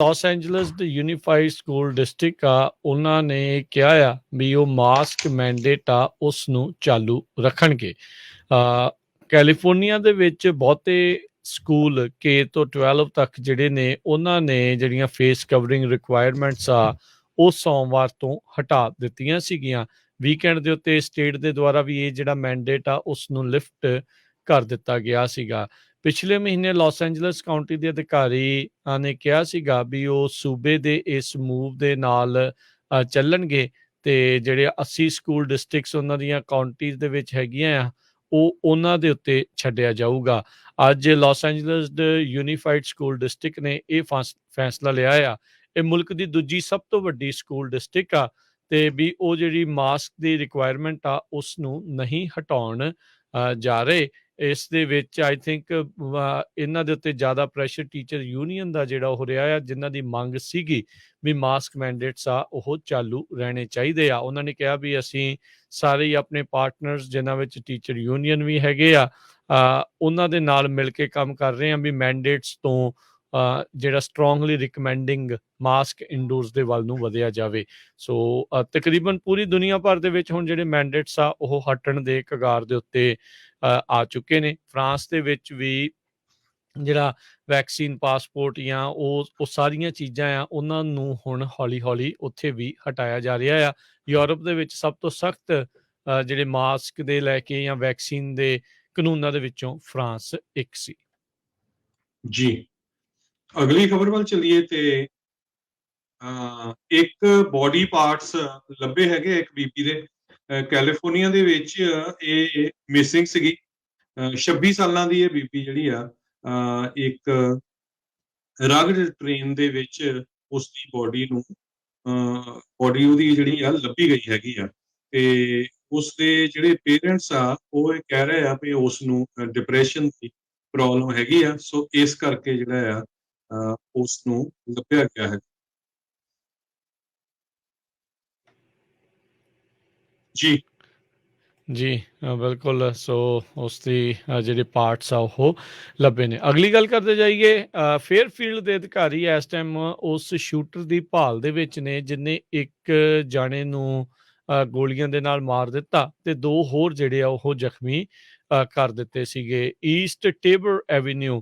Las Angeles ਦੇ unified school district ਆ ਉਹਨਾਂ ਨੇ ਕਿਹਾ ਆ ਵੀ ਉਹ ਮਾਸਕ ਮੈਂਡੇਟ ਆ ਉਸ ਨੂੰ ਚਾਲੂ ਰੱਖਣਗੇ। ਕੈਲੀਫੋਰਨੀਆ ਦੇ ਵਿੱਚ ਬਹੁਤੇ ਸਕੂਲ ਕੇ ਤੋਂ 12 ਤੱਕ ਜਿਹੜੇ ਨੇ ਉਹਨਾਂ ਨੇ ਜਿਹੜੀਆਂ ਫੇਸ ਕਵਰਿੰਗ ਰਿਕੁਆਇਰਮੈਂਟਸ ਆ ਉਹ ਸੋਮਵਾਰ ਤੋਂ ਹਟਾ ਦਿੱਤੀਆਂ ਸੀਗੀਆਂ। ਵੀਕਐਂਡ ਦੇ ਉੱਤੇ ਸਟੇਟ ਦੇ ਦੁਆਰਾ ਵੀ ਇਹ ਜਿਹੜਾ ਮੈਂਡੇਟ ਆ ਉਸ ਨੂੰ ਲਿਫਟ ਕਰ ਦਿੱਤਾ ਗਿਆ ਸੀਗਾ। ਪਿਛਲੇ ਮਹੀਨੇ ਲਾਸ ਐਂਜਲਸ ਕਾਊਂਟੀ ਦੇ ਅਧਿਕਾਰੀ ਨੇ ਕਿਹਾ ਸੀਗਾ ਵੀ ਉਹ ਸੂਬੇ ਦੇ ਇਸ ਮੂਵ ਦੇ ਨਾਲ ਚੱਲਣਗੇ ਤੇ ਜਿਹੜੇ 80 ਸਕੂਲ ਡਿਸਟ੍ਰਿਕਟਸ ਉਹਨਾਂ ਦੀਆਂ ਕਾਊਂਟੀਜ਼ ਦੇ ਵਿੱਚ ਹੈਗੀਆਂ ਆ ਉਹ ਉਹਨਾਂ ਦੇ ਉੱਤੇ ਛੱਡਿਆ ਜਾਊਗਾ। ਅੱਜ ਲਾਸ ਐਂਜਲਸ ਦੇ ਯੂਨੀਫਾਈਡ ਸਕੂਲ ਡਿਸਟ੍ਰਿਕਟ ਨੇ ਇਹ ਫੈਸਲਾ ਲਿਆ ਆ। ਇਹ ਮੁਲਕ ਦੀ ਦੂਜੀ ਸਭ ਤੋਂ ਵੱਡੀ ਸਕੂਲ ਡਿਸਟ੍ਰਿਕਟ ਆ ਤੇ ਵੀ ਉਹ ਜਿਹੜੀ ਮਾਸਕ ਦੀ ਰਿਕੁਆਇਰਮੈਂਟ ਆ ਉਸ ਨੂੰ ਨਹੀਂ ਹਟਾਉਣ ਜਾ ਰਹੇ। ਇਸ ਦੇ ਵਿੱਚ ਆਈ ਥਿੰਕ ਇਹਨਾਂ ਦੇ ਉੱਤੇ ਜ਼ਿਆਦਾ ਪ੍ਰੈਸ਼ਰ ਟੀਚਰ ਯੂਨੀਅਨ ਦਾ ਜਿਹੜਾ ਹੋ ਰਿਹਾ ਆ, ਜਿਨ੍ਹਾਂ ਦੀ ਮੰਗ ਸੀਗੀ ਵੀ ਮਾਸਕ ਮੈਂਡੇਟਸ ਆ ਉਹ ਚਾਲੂ ਰਹਿਣੇ ਚਾਹੀਦੇ ਆ। ਉਹਨਾਂ ਨੇ ਕਿਹਾ ਵੀ ਅਸੀਂ ਸਾਰੇ ਹੀ ਆਪਣੇ ਪਾਰਟਨਰਸ ਜਿਨ੍ਹਾਂ ਵਿੱਚ ਟੀਚਰ ਯੂਨੀਅਨ ਵੀ ਹੈਗੇ ਆ ਉਹਨਾਂ ਦੇ ਨਾਲ ਮਿਲ ਕੇ ਕੰਮ ਕਰ ਰਹੇ ਆ ਵੀ ਮੈਂਡੇਟਸ ਤੋਂ ਜਿਹੜਾ ਸਟਰੋਂਗਲੀ ਰਿਕਮੈਂਡਿੰਗ ਮਾਸਕ ਇੰਡੋਰਸ ਦੇ ਵੱਲ ਨੂੰ ਵਧਿਆ ਜਾਵੇ। ਸੋ ਤਕਰੀਬਨ ਪੂਰੀ ਦੁਨੀਆ ਭਰ ਦੇ ਵਿੱਚ ਹੁਣ ਜਿਹੜੇ ਮੈਂਡੇਟਸ ਆ ਉਹ ਹਟਣ ਦੇ ਕਗਾਰ ਦੇ ਉੱਤੇ ਆ ਚੁੱਕੇ ਨੇ। ਫਰਾਂਸ ਦੇ ਵਿੱਚ ਵੀ ਜਿਹੜਾ ਵੈਕਸੀਨ ਪਾਸਪੋਰਟ ਜਾਂ ਉਹ ਸਾਰੀਆਂ ਚੀਜ਼ਾਂ ਆ ਉਹਨਾਂ ਨੂੰ ਹੁਣ ਹੌਲੀ ਹੌਲੀ ਉੱਥੇ ਵੀ ਹਟਾਇਆ ਜਾ ਰਿਹਾ ਆ। ਯੂਰਪ ਦੇ ਵਿੱਚ ਸਭ ਤੋਂ ਸਖਤ ਜਿਹੜੇ ਮਾਸਕ ਦੇ ਲੈ ਕੇ ਜਾਂ ਵੈਕਸੀਨ ਦੇ ਕਾਨੂੰਨਾਂ ਦੇ ਵਿੱਚੋਂ ਫਰਾਂਸ ਇੱਕ ਸੀ। ਜੀ ਅਗਲੀ ਖਬਰ ਵੱਲ ਚੱਲੀਏ ਤੇ ਇੱਕ ਬੋਡੀ ਪਾਰਟਸ ਲੱਭੇ ਹੈਗੇ ਇੱਕ ਬੀਬੀ ਦੇ। ਕੈਲੀਫੋਰਨੀਆ ਦੇ ਵਿੱਚ ਇਹ ਮਿਸਿੰਗ ਸੀਗੀ। 26 ਸਾਲਾਂ ਦੀ ਇਹ ਬੀਬੀ ਜਿਹੜੀ ਆ ਇੱਕ ਰਗਡ ਟ੍ਰੇਨ ਦੇ ਵਿੱਚ ਉਸਦੀ ਬੋਡੀ ਉਹਦੀ ਜਿਹੜੀ ਆ ਲੱਭੀ ਗਈ ਹੈਗੀ ਆ ਤੇ ਉਸਦੇ ਜਿਹੜੇ ਪੇਰੈਂਟਸ ਆ ਉਹ ਇਹ ਕਹਿ ਰਹੇ ਆ ਵੀ ਉਸ ਨੂੰ ਡਿਪਰੈਸ਼ਨ ਦੀ ਪ੍ਰੋਬਲਮ ਹੈਗੀ ਆ। ਸੋ ਇਸ ਕਰਕੇ ਜਿਹੜਾ ਆ ਉਸ ਨੂੰ ਲੱਭਿਆ ਗਿਆ ਹੈ। ਜੀ ਜੀ ਬਿਲਕੁਲ। ਸੋ ਉਸ ਦੀ ਜਿਹੜੇ ਪਾਰਟਸ ਆ ਉਹ ਲੱਭੇ ਨੇ। ਅਗਲੀ ਗੱਲ ਕਰਦੇ ਜਾਈਏ, ਫੇਅਰਫੀਲਡ ਦੇ ਅਧਿਕਾਰੀ ਇਸ ਟਾਈਮ ਉਸ ਸ਼ੂਟਰ ਦੀ ਭਾਲ ਦੇ ਵਿੱਚ ਨੇ ਜਿਹਨੇ ਇੱਕ ਜਾਣੇ ਨੂੰ ਗੋਲੀਆਂ ਦੇ ਨਾਲ ਮਾਰ ਦਿੱਤਾ ਤੇ 2 ਹੋਰ ਜਿਹੜੇ ਆ ਉਹ ਜ਼ਖਮੀ ਕਰ ਦਿੱਤੇ ਸੀਗੇ। ਈਸਟ ਟੇਬਰ ਐਵੀਨਿਊ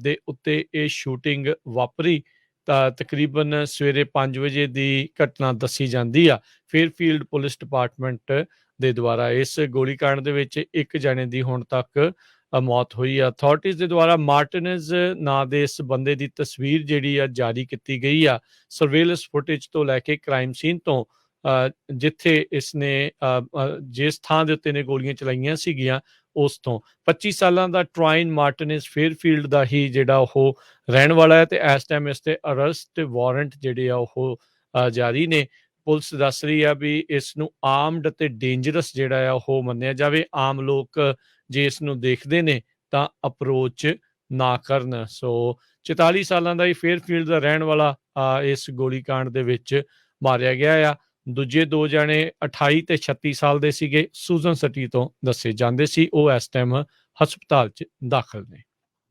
ਦੇ ਉੱਤੇ ਇਹ ਸ਼ੂਟਿੰਗ ਵਾਪਰੀ ਤਾਂ ਤਕਰੀਬਨ ਸਵੇਰੇ 5 ਵਜੇ ਦੀ ਘਟਨਾ ਦੱਸੀ ਜਾਂਦੀ ਆ। ਫੇਅਰਫੀਲਡ ਪੁਲਿਸ ਡਿਪਾਰਟਮੈਂਟ ਦੇ ਦੁਆਰਾ ਇਸ ਗੋਲੀकांड ਦੇ ਵਿੱਚ ਇੱਕ ਜਣੇ ਦੀ ਹੁਣ ਤੱਕ ਮੌਤ ਹੋਈ ਆ। ਅਥਾਰਟੀਜ਼ ਦੇ ਦੁਆਰਾ ਮਾਰਟਿਨਜ਼ ਨਾਂ ਦੇ ਇਸ ਬੰਦੇ ਦੀ ਤਸਵੀਰ ਜਿਹੜੀ ਆ ਜਾਰੀ ਕੀਤੀ ਗਈ ਆ ਸਰਵੇਲੈਂਸ ਫੁਟੇਜ ਤੋਂ ਲੈ ਕੇ ਕ੍ਰਾਈਮ ਸੀਨ ਤੋਂ, ਜਿੱਥੇ ਇਸਨੇ ਜਿਸ ਥਾਂ ਦੇ ਉੱਤੇ ਨੇ ਗੋਲੀਆਂ ਚਲਾਈਆਂ ਸੀਗੀਆਂ ਉਸ ਤੋਂ। 25 ਸਾਲਾਂ ਦਾ ਟਰਾਈਨ ਮਾਰਟਿਨਜ਼ ਫੇਅਰਫੀਲਡ ਦਾ ਹੀ ਜਿਹੜਾ ਉਹ ਰਹਿਣ ਵਾਲਾ ਹੈ ਤੇ ਇਸ ਟਾਈਮ ਇਸ ਤੇ ਅਰੈਸਟ ਵਾਰੰਟ ਜਿਹੜੇ ਆ ਉਹ ਜਾਰੀ ਨੇ। ਪੁਲਿਸ ਦੱਸ ਰਹੀ ਆ ਵੀ ਇਸ ਨੂੰ ਆਰਮਡ ਅਤੇ ਡੇਂਜਰਸ ਜਿਹੜਾ ਆ ਉਹ ਮੰਨਿਆ ਜਾਵੇ। ਆਮ ਲੋਕ ਜੇ ਇਸ ਨੂੰ ਦੇਖਦੇ ਨੇ ਤਾਂ ਅਪਰੋਚ ਨਾ ਕਰਨ। ਸੋ 44 ਸਾਲਾਂ ਦਾ ਹੀ ਫੇਅਰਫੀਲਡ ਦਾ ਰਹਿਣ ਵਾਲਾ ਇਸ ਗੋਲੀकांड ਦੇ ਵਿੱਚ ਮਾਰਿਆ ਗਿਆ ਆ। ਦੂਜੇ 2 ਜਣੇ 28 ਤੇ 36 ਸਾਲ ਦੇ ਸੀਗੇ। ਸੂਜ਼ਨ ਸਿਟੀ ਤੋਂ ਦੱਸੇ ਜਾਂਦੇ ਸੀ। ਉਹ ਇਸ ਟਾਈਮ ਹਸਪਤਾਲ 'ਚ ਦਾਖਲ ਨੇ।